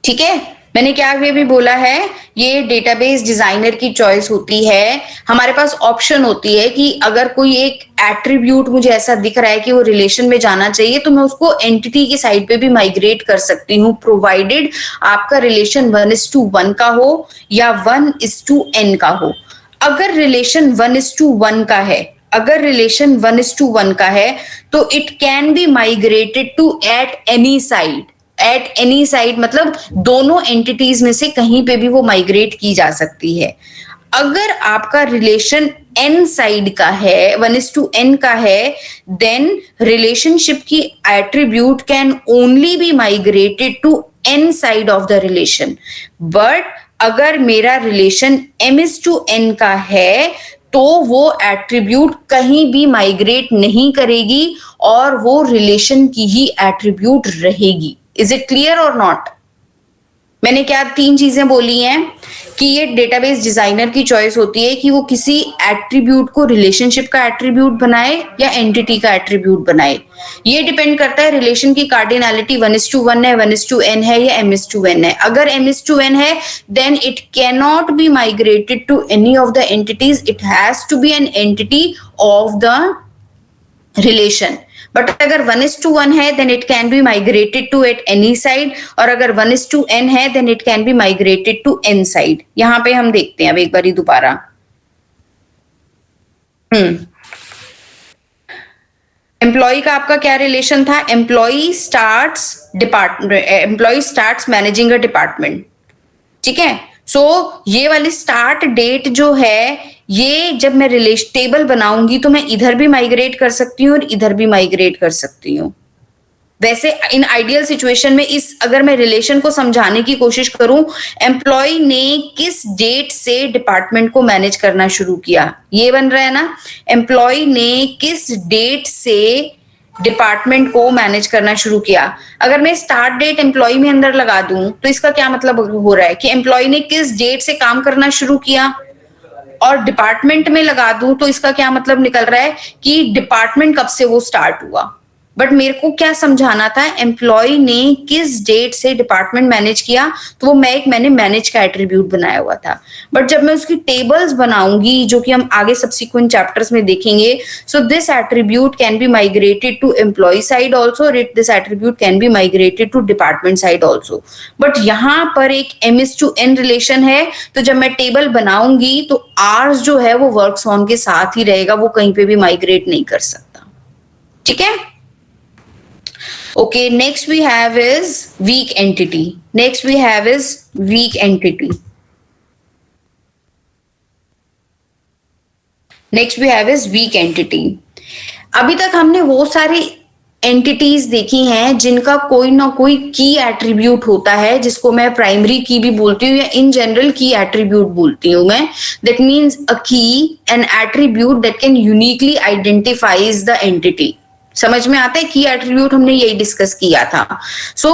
S1: ठीक है, मैंने क्या ये भी बोला है, ये डेटाबेस डिजाइनर की चॉइस होती है। हमारे पास ऑप्शन होती है कि अगर कोई एक एट्रीब्यूट मुझे ऐसा दिख रहा है कि वो रिलेशन में जाना चाहिए, तो मैं उसको एंटिटी की साइड पे भी माइग्रेट कर सकती हूँ, प्रोवाइडेड आपका रिलेशन 1:1 का हो या 1:n का हो। अगर रिलेशन 1:1 का है, अगर रिलेशन 1:1 का है, तो it can be migrated to at any side. At any side मतलब दोनों एंटिटीज में से कहीं पे भी वो माइग्रेट की जा सकती है। अगर आपका रिलेशन n साइड का है, 1:n का है, देन रिलेशनशिप की attribute can only be migrated to n side of the relation. But अगर मेरा रिलेशन m:n का है, तो वो एट्रीब्यूट कहीं भी माइग्रेट नहीं करेगी और वो रिलेशन की ही एट्रीब्यूट रहेगी। इज इट क्लियर और नॉट? मैंने क्या 3 चीजें बोली हैं कि ये डेटाबेस डिजाइनर की चॉइस होती है कि वो किसी एट्रीब्यूट को रिलेशनशिप का एट्रीब्यूट बनाए या एंटिटी का एट्रीब्यूट बनाए। ये डिपेंड करता है रिलेशन की कार्डिनैलिटी 1:1 है, 1:n है या m:n है। अगर m:n है, then it can not be migrated to any of the entities, it has to be an entity of the relation. But अगर 1:1 है, then it can be migrated to at any side, और अगर 1:n है, then it can be migrated to n side. यहां पे हम देखते हैं अब एक बारी दोबारा। एम्प्लॉय का आपका क्या रिलेशन था? Employee starts managing a department. ठीक है, सो ये वाली स्टार्ट डेट जो है, ये जब मैं रिलेशन टेबल बनाऊंगी तो मैं इधर भी माइग्रेट कर सकती हूँ और इधर भी माइग्रेट कर सकती हूँ। वैसे इन आइडियल सिचुएशन में अगर मैं रिलेशन को समझाने की कोशिश करूं, एम्प्लॉय ने किस डेट से डिपार्टमेंट को मैनेज करना शुरू किया, ये बन रहा है ना। एम्प्लॉय ने किस डेट से डिपार्टमेंट को मैनेज करना शुरू किया। अगर मैं स्टार्ट डेट एम्प्लॉय में अंदर लगा दूं, तो इसका क्या मतलब हो रहा है कि एम्प्लॉय ने किस डेट से काम करना शुरू किया, और डिपार्टमेंट में लगा दूं तो इसका क्या मतलब निकल रहा है कि डिपार्टमेंट कब से वो स्टार्ट हुआ। बट मेरे को क्या समझाना था, एम्प्लॉय ने किस डेट से डिपार्टमेंट मैनेज किया, तो वो मैंने मैनेज का एट्रीब्यूट बनाया हुआ था। बट जब मैं उसकी टेबल्स बनाऊंगी, जो कि हम आगे सब्सिक्वेंट चैप्टर्स में देखेंगे, so this attribute can be migrated to employee side also, this attribute can be migrated to department side also. But यहाँ पर एक m:n रिलेशन है, तो जब मैं टेबल बनाऊंगी तो आर्स जो है वो वर्क्स ऑन के साथ ही रहेगा, वो कहीं पे भी माइग्रेट नहीं कर सकता। ठीक है, okay, next we have is weak entity. Next we have is weak entity. Next we have is weak entity. अभी तक हमने वो सारी एंटिटीज देखी हैं जिनका कोई ना कोई की एट्रीब्यूट होता है, जिसको मैं प्राइमरी की भी बोलती हूँ या इन जनरल की एट्रीब्यूट बोलती हूँ मैं। दैट मीन्स अ की, N attribute that can uniquely identifies the entity. समझ में आता है? की एट्रीब्यूट हमने यही डिस्कस किया था। सो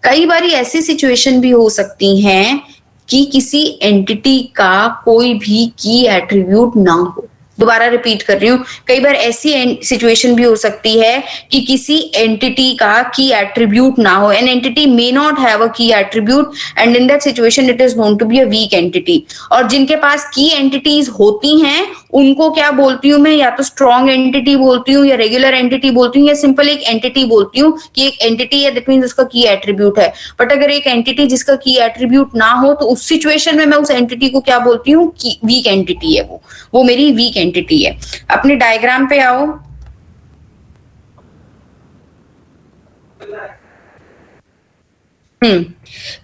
S1: कई बारी ऐसी सिचुएशन भी हो सकती हैं कि किसी एंटिटी का कोई भी की एट्रीब्यूट ना हो। दोबारा रिपीट कर रही हूँ, कई बार ऐसी सिचुएशन भी हो सकती है कि किसी एंटिटी का की एट्रीब्यूट ना हो। An entity may not have a key attribute, and in that situation it is known to be a weak entity. और जिनके पास की एंटिटीज होती हैं उनको क्या बोलती हूँ मैं, या तो स्ट्रॉन्ग एंटिटी बोलती हूँ, या रेगुलर एंटिटी बोलती हूँ, या सिंपल एक एंटिटी बोलती हूँ कि एक एंटिटी है, दैट मींस उसका की एट्रीब्यूट है। बट अगर एक एंटिटी जिसका की एट्रीब्यूट ना हो, तो उस सिचुएशन में मैं उस एंटिटी को क्या बोलती हूँ, वीक एंटिटी है वो मेरी वीक एंटिटी है। अपने डायग्राम पे आओ।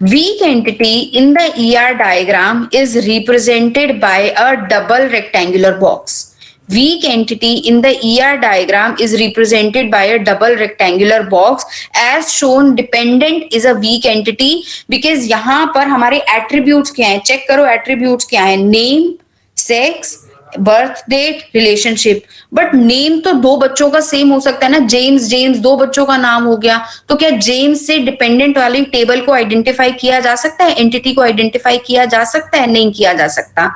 S1: Weak entity in the ER diagram is represented by a double rectangular box. Weak entity in the ER diagram is represented by a double rectangular box. As shown, dependent is a weak entity because यहाँ पर हमारे attributes क्या हैं? Check करो attributes क्या हैं? Name, sex, birth date, relationship. But name तो दो बच्चों का सेम हो सकता है ना, जेम्स दो बच्चों का नाम हो गया, तो क्या जेम्स से डिपेंडेंट वाली टेबल को आइडेंटिफाई किया जा सकता है, एंटिटी को आइडेंटिफाई किया जा सकता है? नहीं किया जा सकता।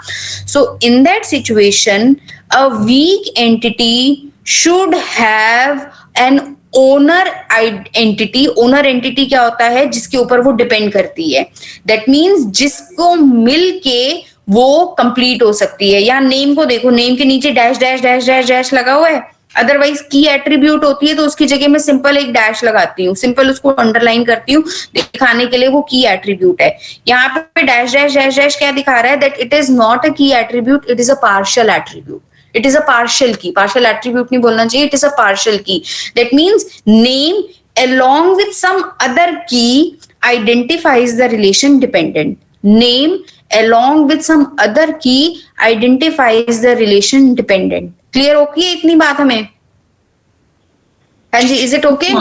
S1: So in that situation a weak entity should have an owner entity, owner entity क्या होता है, जिसके ऊपर वो डिपेंड करती है, दैट मीन्स जिसको मिल के वो कंप्लीट हो सकती है। यहाँ नेम को देखो, नेम के नीचे dash dash dash dash dash लगा हुआ है, अदरवाइज की एट्रीब्यूट होती है तो उसकी जगह मैं सिंपल एक डैश लगाती हूँ, सिंपल उसको अंडरलाइन करती हूँ दिखाने के लिए वो की एट्रीब्यूट है। यहाँ पे डैश डैश डैश डैश क्या दिखा रहा है, that it is not a key attribute, it is a partial attribute, it is a partial key, partial attribute नहीं बोलना चाहिए, it is a partial key, that means name along with some other key identifies the relation dependent, name along with some other key identifies the relation dependent। clear होगी है इतनी बात हमें? हाँ जी, is it okay?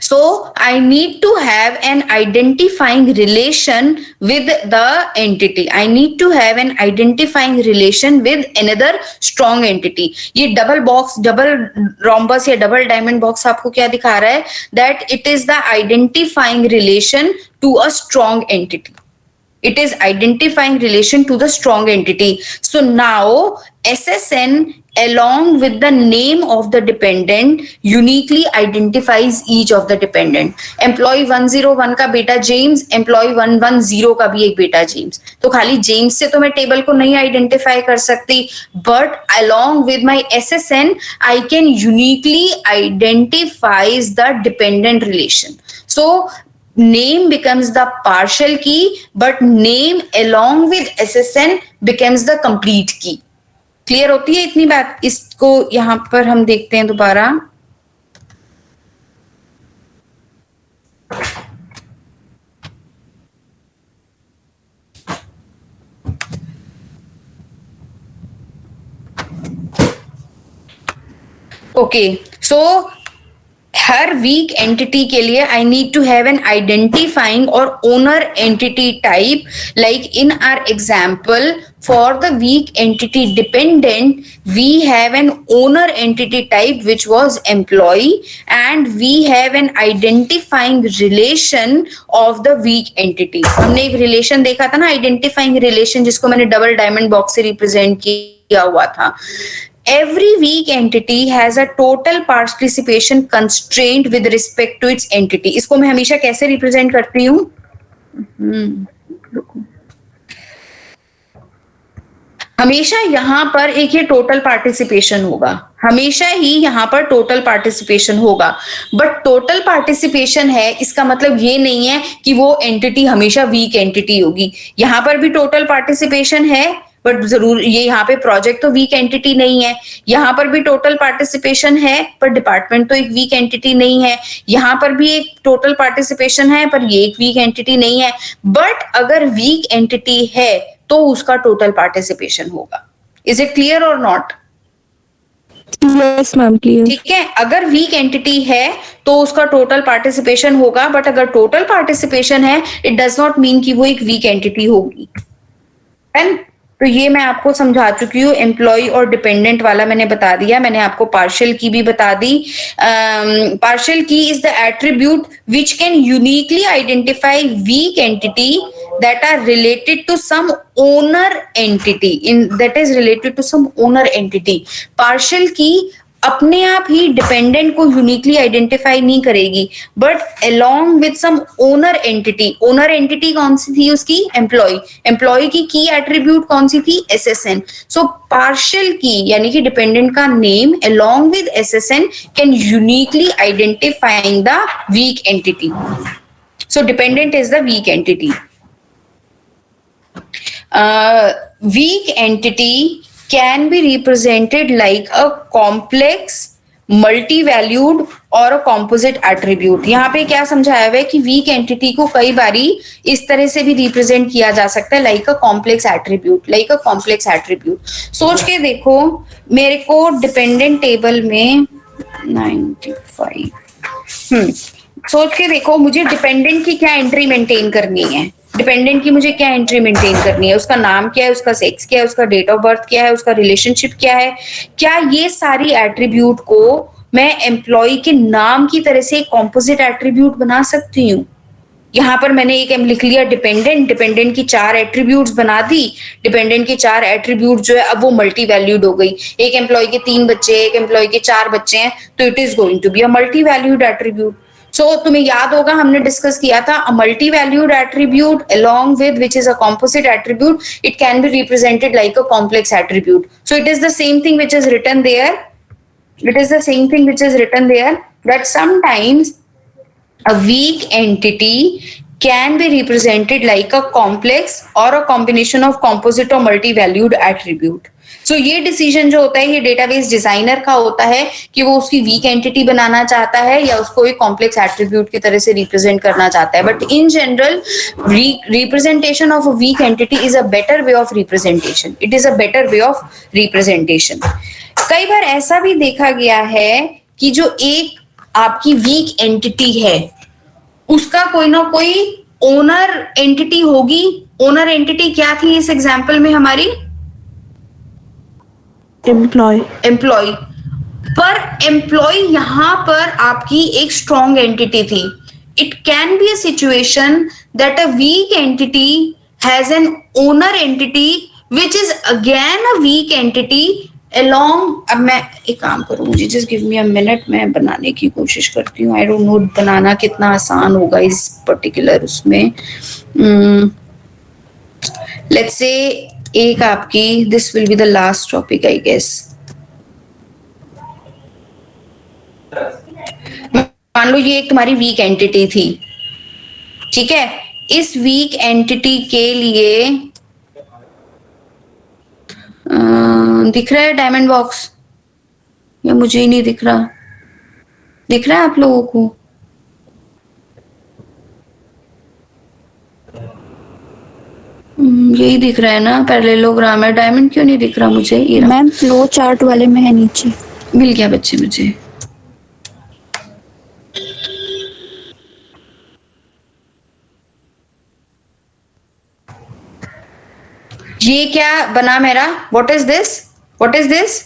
S1: So I need to have an identifying relation with the entity. I need to have an identifying relation with another strong entity. ये double box, double rhombus या double diamond box आपको क्या दिखा रहा है, that it is the identifying relation to a strong entity. It is identifying relation to the strong entity. So now SSN along with the name of the dependent uniquely identifies each of the dependent. Employee 101 का बेटा James, employee 110 का भी एक बेटा James, तो खाली James से तो मैं टेबल को नहीं आइडेंटिफाई कर सकती, but along with my SSN I can uniquely identifies the dependent relation. So name becomes the partial key, but name along with SSN becomes the complete key. Clear होती है इतनी बात? इसको यहां पर हम देखते हैं दोबारा। ओके, सो हर वीक एंटिटी के लिए I need to have an identifying और owner entity type, like in our example for the weak entity dependent we have an owner entity type which was employee, and we have an identifying relation of the weak entity। हमने एक relation देखा था ना, identifying relation, जिसको मैंने double diamond box से represent किया हुआ था। Every weak entity has a total participation constraint with respect to its entity। इसको मैं हमेशा कैसे रिप्रेजेंट करती हूँ, हमेशा यहाँ पर एक ये टोटल पार्टिसिपेशन होगा, हमेशा ही यहाँ पर टोटल पार्टिसिपेशन होगा, बट टोटल पार्टिसिपेशन है इसका मतलब ये नहीं है कि वो एंटिटी हमेशा वीक एंटिटी होगी। यहाँ पर भी टोटल पार्टिसिपेशन है, बट जरूर ये यहाँ पे प्रोजेक्ट तो वीक एंटिटी नहीं है। यहाँ पर भी टोटल पार्टिसिपेशन है पर डिपार्टमेंट तो एक वीक एंटिटी नहीं है। यहाँ पर भी एक टोटल पार्टिसिपेशन है पर ये एक वीक एंटिटी नहीं है। बट अगर वीक एंटिटी है तो उसका टोटल पार्टिसिपेशन होगा। इज इट क्लियर और नॉट?
S4: Yes ma'am, clear.
S1: ठीक है, अगर वीक एंटिटी है तो उसका टोटल पार्टिसिपेशन होगा, बट अगर टोटल पार्टिसिपेशन है इट डज नॉट मीन कि वो एक वीक एंटिटी होगी। एंड तो ये मैं आपको समझा चुकी हूँ, एम्प्लॉय और डिपेंडेंट वाला मैंने बता दिया, मैंने आपको पार्शियल की भी बता दी। पार्शियल की is the attribute which can uniquely identify weak entity that are related to some owner entity, that is related to some owner entity। partial key अपने आप ही डिपेंडेंट को यूनिकली आइडेंटिफाई नहीं करेगी, but along with some owner entity। Owner entity कौन सी थी उसकी? Employ. Employ की attribute कौन सी थी? SSN। सो पार्शियल की यानी कि डिपेंडेंट का name along with SSN can uniquely identifying the weak entity। so dependent is the weak entity। weak entity can be represented like a complex multi-valued और a composite attribute। यहाँ पे क्या समझाया हुआ है कि weak entity को कई बारी इस तरह से भी रिप्रेजेंट किया जा सकता है, like a complex attribute, like a complex attribute। सोच के देखो, मेरे को डिपेंडेंट टेबल में 95 सोच के देखो, मुझे डिपेंडेंट की क्या एंट्री मेंटेन करनी है, डिपेंडेंट की मुझे क्या एंट्री मेंटेन करनी है, उसका नाम क्या है, उसका सेक्स क्या है, उसका डेट ऑफ बर्थ क्या है, उसका रिलेशनशिप क्या है। क्या ये सारी एट्रीब्यूट को मैं एम्प्लॉय के नाम की तरह से कॉम्पोजिट एट्रीब्यूट बना सकती हूँ? यहाँ पर मैंने एक लिख लिया डिपेंडेंट की 4 एट्रीब्यूट्स बना दी, डिपेंडेंट की 4 एट्रीब्यूट जो है अब वो मल्टी वैल्यूड हो गई। एक एम्प्लॉय के 3 बच्चे, एक एम्प्लॉय के 4 बच्चे हैं, तो it is going to be a multi valued attribute. So तुम्हें याद होगा हमने डिस्कस किया था a multi valued attribute along with which is a composite attribute, it can be represented like a complex attribute. So it is the same thing which is written there. It is the same thing which is written there, that sometimes a weak entity can be represented like a complex or a combination of composite or multi-valued attribute. So ये decision जो होता है ये database designer का होता है कि वो उसकी वीक एंटिटी बनाना चाहता है या उसको एक कॉम्प्लेक्स एट्रीब्यूट की तरह से रिप्रेजेंट करना चाहता है। But in general representation of a weak entity is a better way of representation, it is a better way of representation. कई बार ऐसा भी देखा गया है कि जो एक आपकी वीक एंटिटी है उसका कोई ना कोई ओनर एंटिटी होगी। ओनर एंटिटी क्या थी इस एग्जाम्पल में हमारी?
S4: एम्प्लॉय।
S1: पर एम्प्लॉय यहां पर आपकी एक स्ट्रॉन्ग एंटिटी थी। It can be a situation that a weak entity has an owner entity which is again a weak entity along. अब मैं एक काम करूं, मुझे just give me a minute, मैं बनाने की कोशिश करती हूँ। आई डोंट नो बनाना कितना आसान होगा इस पर्टिकुलर उसमें। लेट्स से एक आपकी this will be the last topic I guess. मान लो ये एक तुम्हारी वीक एंटिटी थी, ठीक है। इस वीक एंटिटी के लिए दिख रहा है डायमंड बॉक्स या मुझे ही नहीं दिख रहा? दिख रहा है आप लोगों को? यही दिख रहा है ना, पैरेललोग्राम है। डायमंड क्यों नहीं दिख रहा मुझे? ये रहा।
S3: मैम फ्लो चार्ट वाले में है नीचे।
S1: मिल गया बच्चे मुझे। ये क्या बना मेरा? What is this? What is this?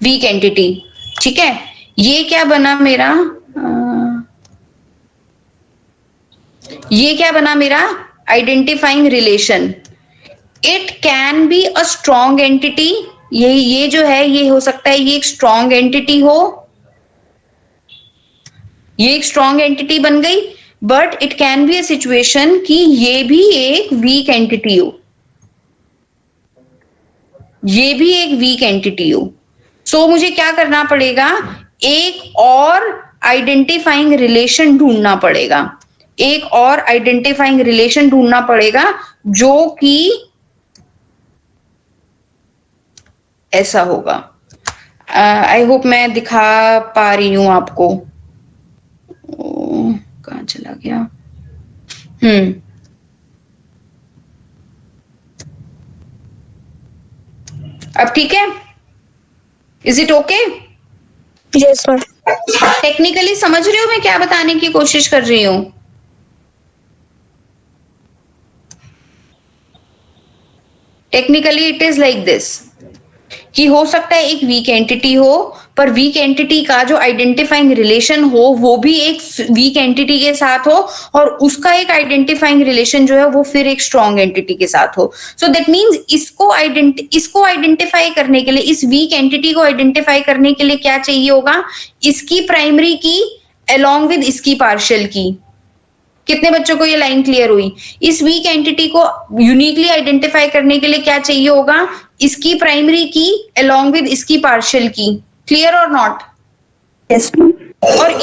S1: Weak entity, ठीक है। ये क्या बना मेरा? ये क्या बना मेरा? Identifying relation. It can be a strong entity. ये जो है ये हो सकता है ये एक स्ट्रॉन्ग एंटिटी हो, ये एक स्ट्रॉन्ग एंटिटी बन गई। But it can be a situation कि ये भी एक वीक एंटिटी हो, ये भी एक वीक एंटिटी हो। सो मुझे क्या करना पड़ेगा? एक और आइडेंटिफाइंग रिलेशन ढूंढना पड़ेगा, एक और आइडेंटिफाइंग रिलेशन ढूंढना पड़ेगा जो कि ऐसा होगा। आई होप मैं दिखा पा रही हूं आपको। कहां चला गया? अब ठीक है? Is it okay?
S3: Yes ma'am.
S1: Technically समझ रहे हो मैं क्या बताने की कोशिश कर रही हूं? Technically it is like this कि हो सकता है एक वीक एंटिटी हो, पर वीक एंटिटी का जो आइडेंटिफाइंग रिलेशन हो वो भी एक वीक एंटिटी के साथ हो, और उसका एक आइडेंटिफाइंग रिलेशन जो है वो फिर एक स्ट्रॉन्ग एंटिटी के साथ हो। सो दैट मीन्स इसको आइडेंटिफाई करने के लिए, इस वीक एंटिटी को आइडेंटिफाई करने के लिए क्या चाहिए होगा? इसकी प्राइमरी की अलोंग विद इसकी पार्शियल की। कितने बच्चों को ये लाइन क्लियर हुई? इस वीक एंटिटी को यूनिकली आइडेंटिफाई करने के लिए क्या चाहिए होगा? इसकी प्राइमरी की अलोंग विद इसकी पार्शियल की। क्लियर और नॉट?
S3: Yes ma'am.
S1: और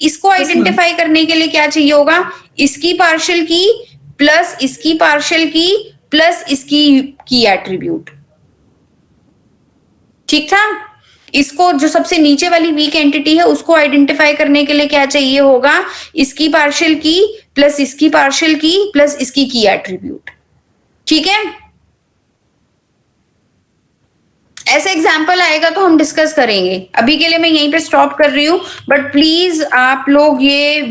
S1: इसको आइडेंटिफाई करने के लिए क्या चाहिए होगा? इसकी पार्शियल की प्लस इसकी पार्शियल की प्लस इसकी की एट्रीब्यूट। ठीक था? इसको जो सबसे नीचे वाली वीक एंटिटी है उसको आइडेंटिफाई करने के लिए क्या चाहिए होगा? इसकी पार्शियल की प्लस इसकी पार्शियल की प्लस इसकी की एट्रीब्यूट। ठीक है? ऐसे एग्जाम्पल आएगा तो हम डिस्कस करेंगे। अभी के लिए मैं यहीं पे स्टॉप कर रही हूं, बट प्लीज आप लोग ये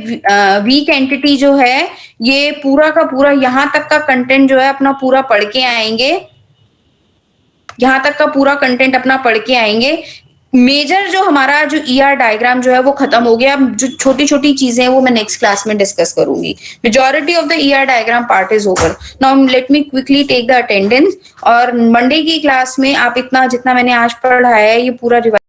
S1: वीक एंटिटी जो है ये पूरा का पूरा यहां तक का कंटेंट जो है अपना पूरा पढ़ के आएंगे, यहां तक का पूरा कंटेंट अपना पढ़ के आएंगे। मेजर जो हमारा जो ER डायग्राम जो है वो खत्म हो गया। अब जो छोटी छोटी चीजें हैं वो मैं नेक्स्ट क्लास में डिस्कस करूंगी। Majority of the ER diagram part is over. Now let me quickly take the attendance. और मंडे की क्लास में आप इतना जितना मैंने आज पढ़ाया है ये पूरा